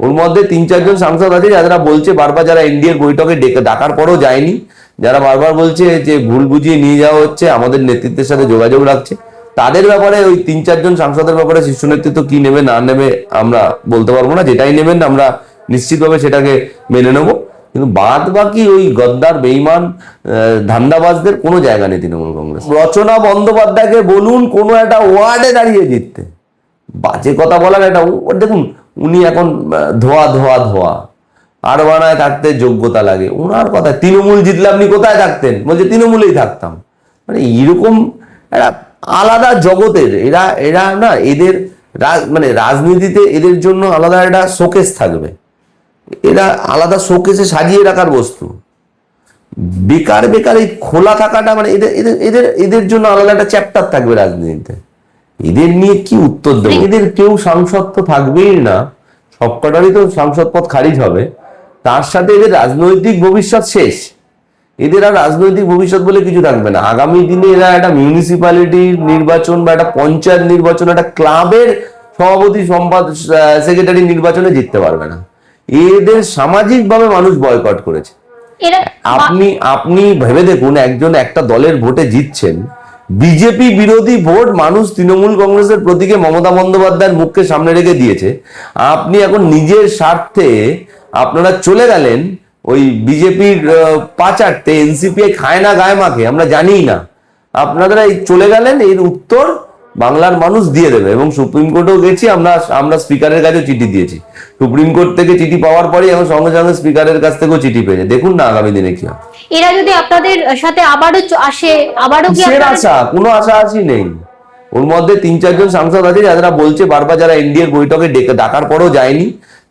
ওর মধ্যে 3-4 জন সাংসদ আছে যারা বলছে বারবার, যারা এনডিএর বৈঠকে ডাকার পরও যায়নি, যারা বারবার বলছে যে ভুল বুঝিয়ে নিয়ে যাওয়া হচ্ছে, আমাদের নেতৃত্বের সাথে যোগাযোগ রাখছে, তাদের ব্যাপারে ওই 3-4 জন সাংসদের ব্যাপারে শীর্ষ নেতৃত্ব কি নেবে না নেবে আমরা বলতে পারবো না। যেটাই নেবেন আমরা নিশ্চিতভাবে সেটাকে মেনে নেব, কিন্তু বাদ বাকি ওই গদ্দার বেঈমান ধান্দাবাজদের কোনো জায়গা নেই তৃণমূল কংগ্রেস। রচনা বন্দ্যোপাধ্যায়কে বলুন কোনো একটা ওয়ার্ডে দাঁড়িয়ে জিততে, বাজে কথা বলার একটা, দেখুন উনি এখন ধোয়া ধোয়া ধোয়া, আর বানায় থাকতে যোগ্যতা লাগে, ওনার কথা তৃণমূল জিতলে আপনি কোথায় থাকতেন, বলছে তৃণমূলেই থাকতাম। মানে এরকম একটা আলাদা জগতের এরা এরা না, এদের মানে রাজনীতিতে এদের জন্য আলাদা একটা শোকেস থাকবে, এরা আলাদা শোকেসে সাজিয়ে রাখার বস্তু। বেকার বেকার এই খোলা থাকাটা, মানে এদের এদের এদের এদের জন্য আলাদা একটা চ্যাপ্টার থাকবে রাজনীতিতে। এদের নিয়ে কি উত্তর দেবো? এদের কেউ সাংসদ তো থাকবেই না, সবকটারই তো সাংসদ পদ খারিজ হবে, তার সাথে এদের রাজনৈতিক ভবিষ্যৎ শেষ। এদের আর রাজনৈতিক ভবিষ্যৎ বলে কিছু থাকবে না। আগামী দিনে এরা একটা মিউনিসিপ্যালিটির নির্বাচন বা একটা পঞ্চায়েত নির্বাচন, একটা ক্লাবের সভাপতি সেক্রেটারি নির্বাচনে জিততে পারবে না। এদের সামাজিকভাবে মানুষ বয়কট করেছে। আপনি ভেবে দেখুন, একজন একটা দলের ভোটে জিতছেন, বিজেপি বিরোধী ভোট মানুষ তৃণমূল কংগ্রেসের প্রতীকে মমতা বন্দ্যোপাধ্যায়ের মুখকে সামনে রেখে দিয়েছে। আপনি এখন নিজের স্বার্থে আপনারা চলে গেলেন ওই বিজেপির পা চাটতে, এনসিপিআই খায় না গায়ে মাখে আমরা জানি না, আপনারা এই চলে গেলেন, এর উত্তর বাংলার মানুষ দিয়ে দেবে। এবং সুপ্রিম কোর্টেও গেছি আমরা স্পিকারের কাছেও চিঠি দিয়েছি, সুপ্রিম কোর্ট থেকে চিঠি পাওয়ার পরে এখন সঙ্গে সঙ্গে স্পিকারের কাছ থেকেও চিঠি পেয়েছে। দেখুন না আগামী দিনে কি হয়। এরা যদি আপনাদের সাথে আবারও আসে, আবারও কি আশা? কোনো আশা আশি নেই। ওর মধ্যে 3-4 জন সাংসদ আছে যারা বলছে বারবার, যারা এনডিএর বৈঠকে ডাকার পরও যায়নি,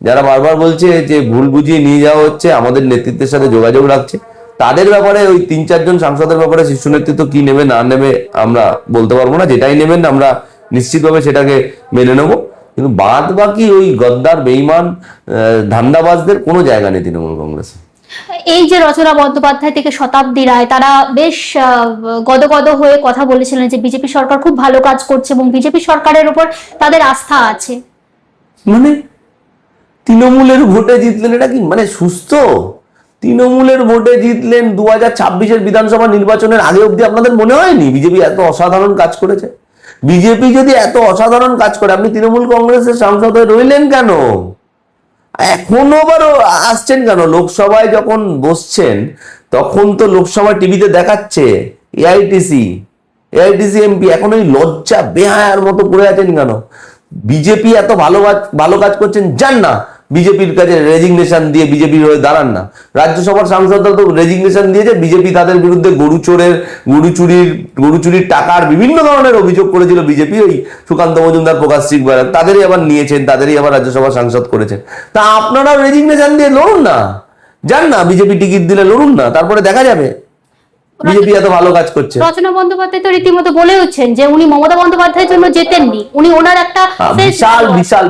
যারা বারবার বলছে যে ভুল বুঝিয়ে নিয়ে যাওয়া হচ্ছে, আমাদের নেতৃত্বের সাথে যোগাযোগ রাখছে, তাদের ব্যাপারে ওই 3-4 জন সাংসদের ব্যাপারে শীর্ষ নেতৃত্ব কি নেবে না নেবে আমরা বলতে পারবো না। যেটাই নেবেন আমরা নিশ্চিতভাবে সেটাকে মেনে নেব, কিন্তু বাদ বাকি ওই গদ্দার বেঈমান ধান্দাবাজদের কোনো জায়গা নেই তৃণমূল কংগ্রেসে। এই যে রচনা বন্দ্যোপাধ্যায় থেকে শতাব্দী রায়, তারা বেশ গদগদ হয়ে কথা বলেছিলেন যে বিজেপি সরকার খুব ভালো কাজ করছে এবং বিজেপি সরকারের উপর তাদের আস্থা আছে। মানে তৃণমূলের ভোটে জিতলেন, এটা কি মানে সুস্থ? তৃণমূলের ভোটে জিতলেন, 2026-এর বিধানসভা নির্বাচনের আগে অব্দি আপনাদের মনে হয়নি বিজেপি এত অসাধারণ কাজ করেছে? বিজেপি যদি এত অসাধারণ কাজ করে, আপনি তৃণমূল কংগ্রেসের সাংসদ হয়ে রইলেন কেন? এখনো আবারও আসছেন কেন? লোকসভায় যখন বসছেন তখন তো লোকসভা টিভিতে দেখাচ্ছে এআইটিসি এমপি, এখন ওই লজ্জা বেহায়ার মতো পড়ে আছেন কেন? বিজেপি এত ভালো কাজ করছেন, যান না বিজেপির কাছে রেজিগনেশন দিয়ে বিজেপির হয়ে দাঁড়ান না। রাজ্যসভার সাংসদরা তো রেজিগনেশন দিয়েছে, বিজেপি তাদের বিরুদ্ধে গরু চুরির টাকার বিভিন্ন ধরনের অভিযোগ করেছিল বিজেপি, ওই সুকান্ত মজুমদার, প্রকাশ সিং বারাক, তাদেরই আবার নিয়েছেন, তাদেরই আবার রাজ্যসভা সাংসদ করেছেন। তা আপনারা রেজিগনেশন দিয়ে লড়ুন না, যান না বিজেপি টিকিট দিলে লড়ুন না, তারপরে দেখা যাবে বিজেপি এত ভালো কাজ করছে। রচনা বন্দ্যোপাধ্যায় তো রীতিমতো বলে হচ্ছেন যে উনি মমতা বন্দ্যোপাধ্যায়ের জন্য জেতেননি, উনি ওনার একটা বিশাল